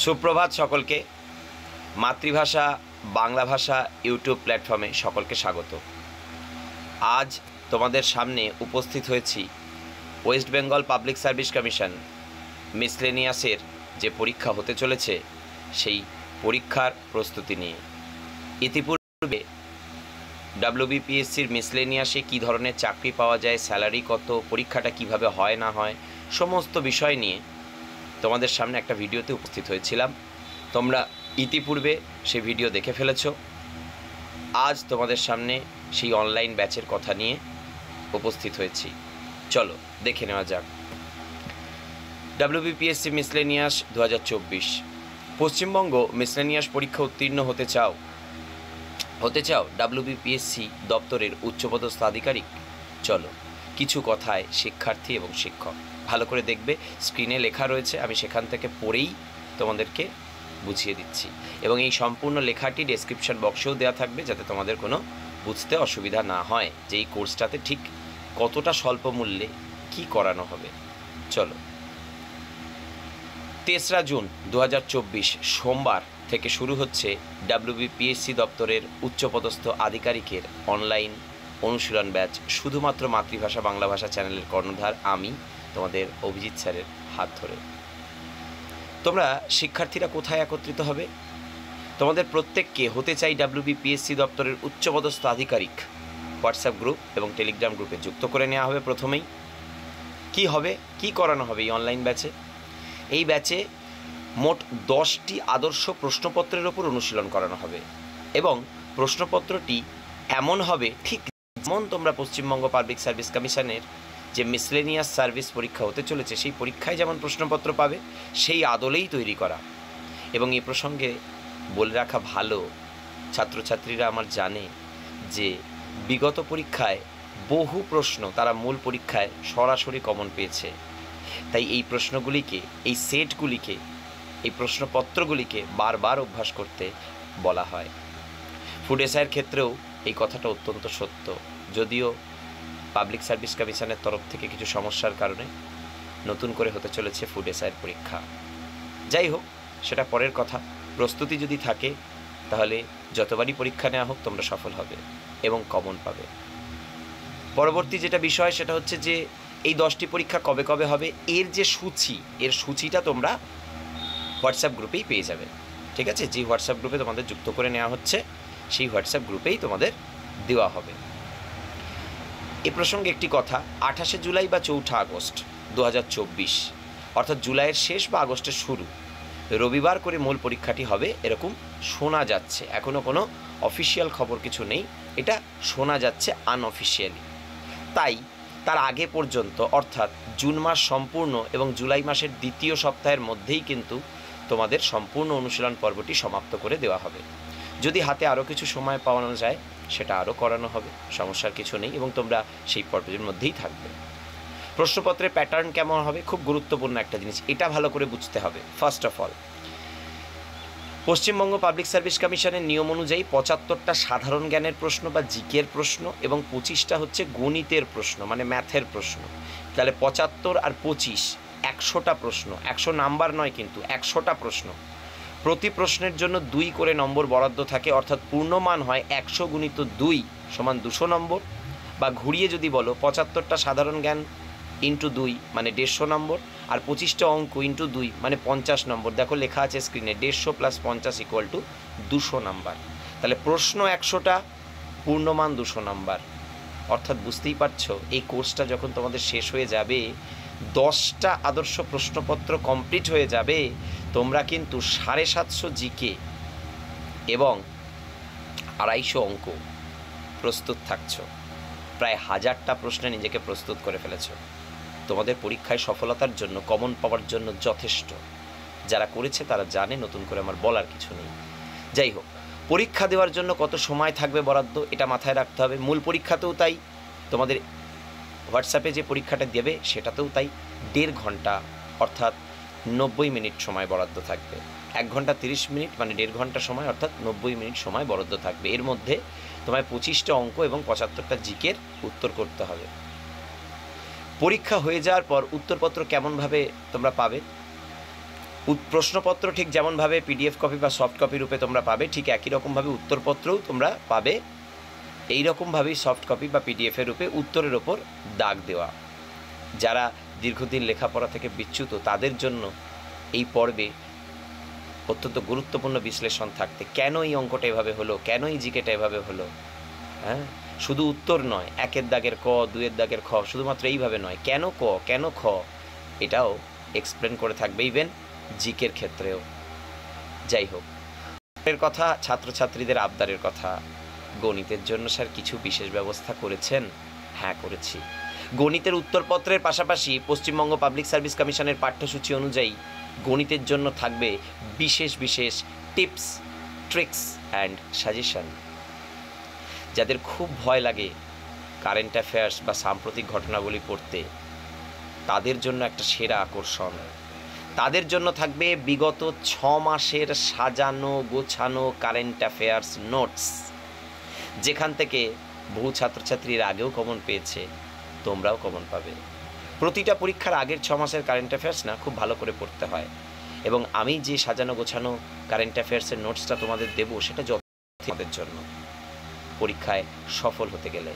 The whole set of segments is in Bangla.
সুপ্রভাত সকলকে। মাতৃভাষা বাংলা ভাষা ইউটিউব প্ল্যাটফর্মে সকলকে স্বাগত। আজ তোমাদের সামনে উপস্থিত হয়েছি West Bengal public service commission মিসলেনিয়াসের যে পরীক্ষা হতে চলেছে সেই পরীক্ষার প্রস্তুতি নিয়ে। ইতিপূর্বে ডাব্লিউবিপিএসসির মিসলেনিয়াসে কী ধরনের চাকরি পাওয়া যায়, স্যালারি কত, পরীক্ষাটা কিভাবে হয় না হয়, সমস্ত বিষয় নিয়ে তোমাদের সামনে একটা ভিডিওতে উপস্থিত হয়েছিলাম। তোমরা ইতিপূর্বে সেই ভিডিও দেখে ফেলেছ। আজ তোমাদের সামনে সেই অনলাইন ব্যাচের কথা নিয়ে উপস্থিত হয়েছি। চলো দেখে নেওয়া যাক। WBPSC miscellaneous 2024। পশ্চিমবঙ্গ মিসলেনিয়াস পরীক্ষা উত্তীর্ণ হতে চাও ডাব্লিউবিপিএসসি দপ্তরের উচ্চপদস্থ আধিকারিক? চলো কিছু কথায় শিক্ষার্থী এবং শিক্ষক ভালো করে দেখবে। স্ক্রিনে লেখা রয়েছে, আমি সেখান থেকে পড়েই তোমাদেরকে বুঝিয়ে দিচ্ছি, এবং এই সম্পূর্ণ লেখাটি ডেসক্রিপশন বক্সেও দেওয়া থাকবে, যাতে তোমাদের কোনো বুঝতে অসুবিধা না হয় যে এই কোর্সটাতে ঠিক কতটা স্বল্প মূল্যে কী করানো হবে। চলো, 3রা জুন 2024 সোমবার থেকে শুরু হচ্ছে ডাব্লিউবিপিএসসি দপ্তরের উচ্চপদস্থ আধিকারিকের অনলাইন অনুশীলন ব্যাচ। শুধুমাত্র মাতৃভাষা বাংলা ভাষা চ্যানেলের কর্ণধার আমি, তোমাদের অভিজিৎ স্যারের হাত ধরে। তোমরা শিক্ষার্থীরা কোথায় একত্রিত হবে? তোমাদের প্রত্যেককে হতে চাই ডাব্লিউবিপিএসসি দপ্তরের উচ্চপদস্থ আধিকারিক হোয়াটসঅ্যাপ গ্রুপ এবং টেলিগ্রাম গ্রুপে যুক্ত করে নেওয়া হবে। প্রথমেই কি হবে, কি করানো হবে এই অনলাইন ব্যাচে? এই ব্যাচে মোট 10টি আদর্শ প্রশ্নপত্রের ওপর অনুশীলন করানো হবে, এবং প্রশ্নপত্রটি এমন হবে ঠিক যেমন তোমরা পশ্চিমবঙ্গ পাবলিক সার্ভিস কমিশনের যে মিসলেনিয়াস সার্ভিস পরীক্ষা হতে চলেছে সেই পরীক্ষায় যেমন প্রশ্নপত্র পাবে সেই আদলেই তৈরি করা। এবং এই প্রসঙ্গে বলে রাখা ভালো, ছাত্রছাত্রীরা আমার জানে যে বিগত পরীক্ষায় বহু প্রশ্ন তারা মূল পরীক্ষায় সরাসরি কমন পেয়েছে। তাই এই প্রশ্নগুলিকে, এই সেটগুলিকে, এই প্রশ্নপত্রগুলিকে বারবার অভ্যাস করতে বলা হয়। ফুড এসআইয়ের ক্ষেত্রেও এই কথাটা অত্যন্ত সত্য, যদিও পাবলিক সার্ভিস কমিশনের তরফ থেকে কিছু সমস্যার কারণে নতুন করে হতে চলেছে ফুড এসআইয়ের পরীক্ষা। যাই হোক, সেটা পরের কথা। প্রস্তুতি যদি থাকে তাহলে যতবারই পরীক্ষা নেওয়া হোক তোমরা সফল হবে এবং কমন পাবে। পরবর্তী যেটা বিষয় সেটা হচ্ছে যে এই 10টি পরীক্ষা কবে কবে হবে, এর যে সূচি, এর সূচিটা তোমরা হোয়াটসঅ্যাপ গ্রুপেই পেয়ে যাবে। ঠিক আছে? যে হোয়াটসঅ্যাপ গ্রুপে তোমাদের যুক্ত করে নেওয়া হচ্ছে সেই হোয়াটসঅ্যাপ গ্রুপেই তোমাদের দেওয়া হবে। এ প্রসঙ্গে একটি কথা, 28শে জুলাই বা 4ঠা আগস্ট 2024, অর্থাৎ জুলাইয়ের শেষ বা আগস্টের শুরু, রবিবার করে মূল পরীক্ষাটি হবে এরকম শোনা যাচ্ছে। এখনও কোনো অফিসিয়াল খবর কিছু নেই, এটা শোনা যাচ্ছে আনঅফিসিয়ালি। তাই তার আগে পর্যন্ত, অর্থাৎ জুন মাস সম্পূর্ণ এবং জুলাই মাসের দ্বিতীয় সপ্তাহের মধ্যেই কিন্তু তোমাদের সম্পূর্ণ অনুশীলন পর্বটি সমাপ্ত করে দেওয়া হবে। যদি হাতে আরও কিছু সময় পাওয়ানো যায় সেটা আরও করানো হবে, সমস্যার কিছু নেই, এবং তোমরা সেই পর্বের মধ্যেই থাকবে। প্রশ্নপত্রের প্যাটার্ন কেমন হবে, খুব গুরুত্বপূর্ণ একটা জিনিস, এটা ভালো করে বুঝতে হবে। First of all, Paschimbanga public service কমিশনের নিয়ম অনুযায়ী 75টা সাধারণ জ্ঞানের প্রশ্ন বা জিকের প্রশ্ন এবং 25টা হচ্ছে গণিতের প্রশ্ন, মানে ম্যাথের প্রশ্ন। তাহলে 75 আর 25, 100টা প্রশ্ন, 100 নাম্বার নয় কিন্তু 100টা প্রশ্ন। প্রতি প্রশ্নের জন্য 2 করে নম্বর বরাদ্দ থাকে, অর্থাৎ পূর্ণমান হয় 100 গুণিত 2 সমান 200 নম্বর, বা ঘুরিয়ে যদি বলো 75টা সাধারণ জ্ঞান ইন্টু 2 মানে 150 নম্বর, আর 25টা অঙ্ক ইন্টু 2 মানে 50 নম্বর। দেখো লেখা আছে স্ক্রিনে, 150 + 50 = 200 নাম্বার। তাহলে প্রশ্ন 100টা, পূর্ণমান 200 নাম্বার। অর্থাৎ বুঝতেই পারছো এই কোর্সটা যখন তোমাদের শেষ হয়ে যাবে, 10টা আদর্শ প্রশ্নপত্র কমপ্লিট হয়ে যাবে, তোমরা কিন্তু 750 জিকে এবং 250 অঙ্ক প্রস্তুত থাকছো। প্রায় 1000টা প্রশ্নে নিজেকে প্রস্তুত করে ফেলেছো। তোমাদের পরীক্ষায় সফলতার জন্য, কমন পাওয়ার জন্য যথেষ্ট। যারা করেছে তারা জানে, নতুন করে আমার বলার কিছু নেই। যাই হোক, পরীক্ষা দেওয়ার জন্য কত সময় থাকবে বরাদ্দ এটা মাথায় রাখতে হবে। মূল পরীক্ষাতেও তাই, তোমাদের হোয়াটসঅ্যাপে যে পরীক্ষাটা দেবে সেটাতেও তাই। 1.5 ঘন্টা অর্থাৎ 90 মিনিট সময় বরাদ্দ থাকবে। 1 ঘন্টা 30 মিনিট মানে 1.5 ঘন্টা সময়, অর্থাৎ 90 মিনিট সময় বরাদ্দ থাকবে। এর মধ্যে তোমায় 25টা অঙ্ক এবং 75টা জিকের উত্তর করতে হবে। পরীক্ষা হয়ে যাওয়ার পর উত্তরপত্র কেমনভাবে তোমরা পাবে? প্রশ্নপত্র ঠিক যেমনভাবে পিডিএফ কপি বা সফট কপি রূপে তোমরা পাবে, ঠিক একই রকমভাবে উত্তরপত্রও তোমরা পাবে এই রকমভাবেই সফট কপি বা পিডিএফের রূপে উত্তরের ওপর দাগ দেওয়া। যারা দীর্ঘদিন লেখাপড়া থেকে বিচ্যুত তাদের জন্য এই পর্বে অত্যন্ত গুরুত্বপূর্ণ বিশ্লেষণ থাকতে, কেন এই অঙ্কটা এভাবে হলো, কেন এই জিকেটা এভাবে হলো, হ্যাঁ, শুধু উত্তর নয়, 1-এর দাগের ক, 2-এর দাগের খ, শুধুমাত্র এইভাবে নয়, কেন ক, কেন খ, এটাও এক্সপ্লেন করে থাকবে, ইভেন জিকের ক্ষেত্রেও। যাই হোক, এর কথা, ছাত্রছাত্রীদের আবদারের কথা, গণিতের জন্য স্যার কিছু বিশেষ ব্যবস্থা করেছেন? হ্যাঁ, করেছি। গণিতের উত্তরপত্রের পাশাপাশি পশ্চিমবঙ্গ পাবলিক সার্ভিস কমিশনের পাঠ্যসূচি অনুযায়ী গণিতের জন্য থাকবে বিশেষ বিশেষ টিপস, ট্রিক্স অ্যান্ড সাজেশন। যাদের খুব ভয় লাগে কারেন্ট অ্যাফেয়ার্স বা সাম্প্রতিক ঘটনাবলী পড়তে, তাদের জন্য একটা সেরা আকর্ষণ। তাদের জন্য থাকবে বিগত 6 মাসের সাজানো গোছানো কারেন্ট অ্যাফেয়ার্স নোটস, যেখান থেকে বহু ছাত্রছাত্রীর আগেও কমন পেয়েছে, তোমরাও কমন পাবে। প্রতিটা পরীক্ষার আগের 6 মাসের কারেন্ট অ্যাফেয়ার্স না খুব ভালো করে পড়তে হয়, এবং আমি যে সাজানো গোছানো কারেন্ট অ্যাফেয়ার্সের নোটসটা তোমাদের দেবো সেটা যথেষ্ট তোমাদের জন্য পরীক্ষায় সফল হতে গেলে।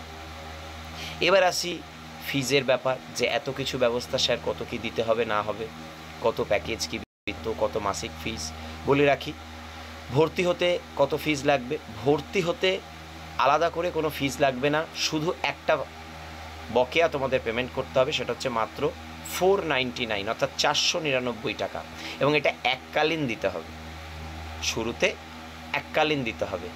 এবার আসি ফিজের ব্যাপার, যে এত কিছু ব্যবস্থা স্যার কত কি দিতে হবে না হবে, কত প্যাকেজ কি বৃত্ত, কত মাসিক ফিজ। বলে রাখি, ভর্তি হতে কত ফিজ লাগবে? ভর্তি হতে আলাদা করে কোনো ফিজ লাগবে না, শুধু একটা বকেয়া তোমাদের পেমেন্ট করতে হবে, সেটা হচ্ছে মাত্র 499 অর্থাৎ 499 টাকা, এবং এটা এককালীন দিতে হবে, শুরুতে এককালীন দিতে হবে।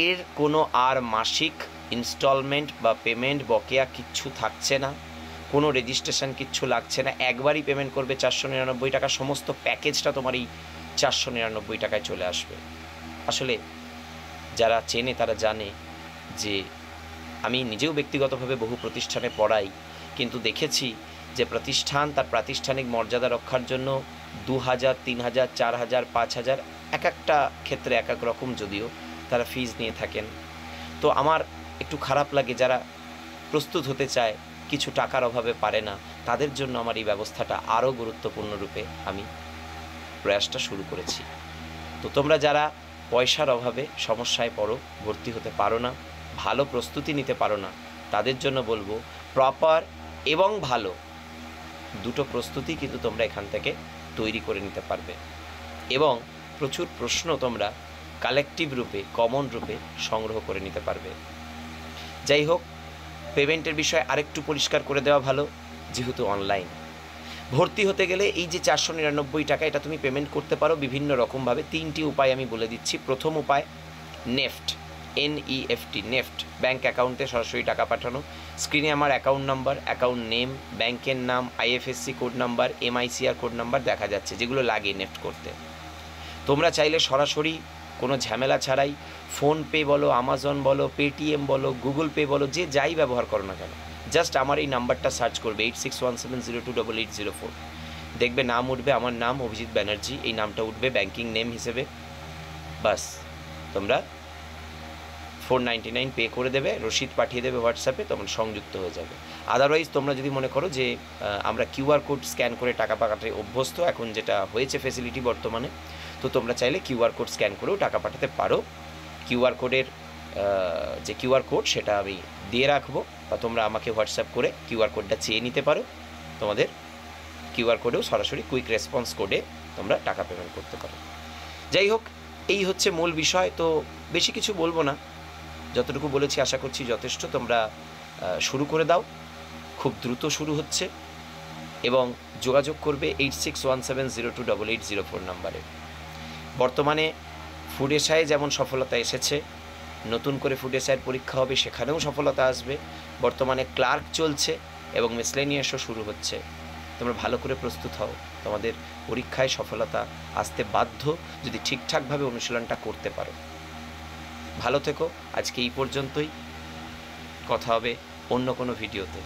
এর কোনো আর মাসিক ইনস্টলমেন্ট বা পেমেন্ট বকেয়া কিচ্ছু থাকছে না, কোনো রেজিস্ট্রেশন কিচ্ছু লাগছে না, একবারই পেমেন্ট করবে 499 টাকা, সমস্ত প্যাকেজটা তোমার এই 499 টাকায় চলে আসবে। আসলে যারা চেনে তারা জানে যে আমি নিজেও ব্যক্তিগতভাবে বহু প্রতিষ্ঠানে পড়াই, কিন্তু দেখেছি যে প্রতিষ্ঠান তার প্রাতিষ্ঠানিক মর্যাদা রক্ষার জন্য 2000, 3000, 4000, 5000 এক একটা ক্ষেত্রে এক এক রকম যদিও তারা ফিজ নিয়ে থাকেন। তো আমার একটু খারাপ লাগে যারা প্রস্তুত হতে চায় কিছু টাকার অভাবে পারে না, তাদের জন্য আমার এই ব্যবস্থাটা আরও গুরুত্বপূর্ণ রূপে আমি প্রয়াসটা শুরু করেছি। তো তোমরা যারা পয়সার অভাবে সমস্যায় পড়ো, ভর্তি হতে পারো না, ভালো প্রস্তুতি নিতে পারো না, তাদের জন্য বলবো প্রপার এবং ভালো দুটো প্রস্তুতি কিন্তু তোমরা এখান থেকে তৈরি করে নিতে পারবে, এবং প্রচুর প্রশ্ন তোমরা কালেকটিভ রূপে, কমন রূপে সংগ্রহ করে নিতে পারবে। যাই হোক, পেমেন্টের বিষয়ে আরেকটু পরিষ্কার করে দেওয়া ভালো, যেহেতু অনলাইন ভর্তি হতে গেলে এই যে 499 টাকা, এটা তুমি পেমেন্ট করতে পারো বিভিন্ন রকমভাবে। 3টি উপায় আমি বলে দিচ্ছি। প্রথম উপায় নেফট, NEFT, নেফট ব্যাঙ্ক অ্যাকাউন্টে সরাসরি টাকা পাঠানো। স্ক্রিনে আমার অ্যাকাউন্ট নাম্বার, অ্যাকাউন্ট নেম, ব্যাংকের নাম, IFSC code number, MICR code number দেখা যাচ্ছে, যেগুলো লাগে নেফট করতে। তোমরা চাইলে সরাসরি কোনো ঝামেলা ছাড়াই ফোনপে বলো, আমাজন বলো, পেটিএম বলো, গুগল পে বলো, যে যাই ব্যবহার করো না কেন, জাস্ট আমার এই নাম্বারটা সার্চ করবে 8617028804, দেখবে নাম উঠবে, আমার নাম অভিজিৎ ব্যানার্জি, এই নামটা উঠবে ব্যাংকিং নেম হিসেবে। বাস তোমরা 499 পে করে দেবে, রসিদ পাঠিয়ে দেবে হোয়াটসঅ্যাপে, তখন সংযুক্ত হয়ে যাবে। আদারওয়াইজ তোমরা যদি মনে করো যে আমরা QR কোড স্ক্যান করে টাকা পাঠাতে অভ্যস্ত, এখন যেটা হয়েছে ফেসিলিটি বর্তমানে, তো তোমরা চাইলে QR কোড স্ক্যান করেও টাকা পাঠাতে পারো। QR কোডের যে QR কোড সেটা আমি দিয়ে রাখবো, বা তোমরা আমাকে হোয়াটসঅ্যাপ করে QR কোডটা চেয়ে নিতে পারো। তোমাদের QR কোডেও সরাসরি কুইক রেসপন্স কোডে তোমরা টাকা পেমেন্ট করতে পারো। যাই হোক, এই হচ্ছে মূল বিষয়। তো বেশি কিছু বলবো না, যতটুকু বলেছি আশা করছি যথেষ্ট। তোমরা শুরু করে দাও, খুব দ্রুত শুরু হচ্ছে, এবং যোগাযোগ করবে 8617028804 নাম্বারে। বর্তমানে ফুড এসআইয়ে যেমন সফলতা এসেছে, নতুন করে ফুড এসআইয়ের পরীক্ষা হবে, সেখানেও সফলতা আসবে। বর্তমানে ক্লার্ক চলছে এবং মিসলেনিয়াসও শুরু হচ্ছে। তোমরা ভালো করে প্রস্তুত হও, তোমাদের পরীক্ষায় সফলতা আসতে বাধ্য যদি ঠিকঠাকভাবে অনুশীলনটা করতে পারো। ভালো থেকো, আজকে এই পর্যন্তই, কথা হবে অন্য কোনো ভিডিওতে।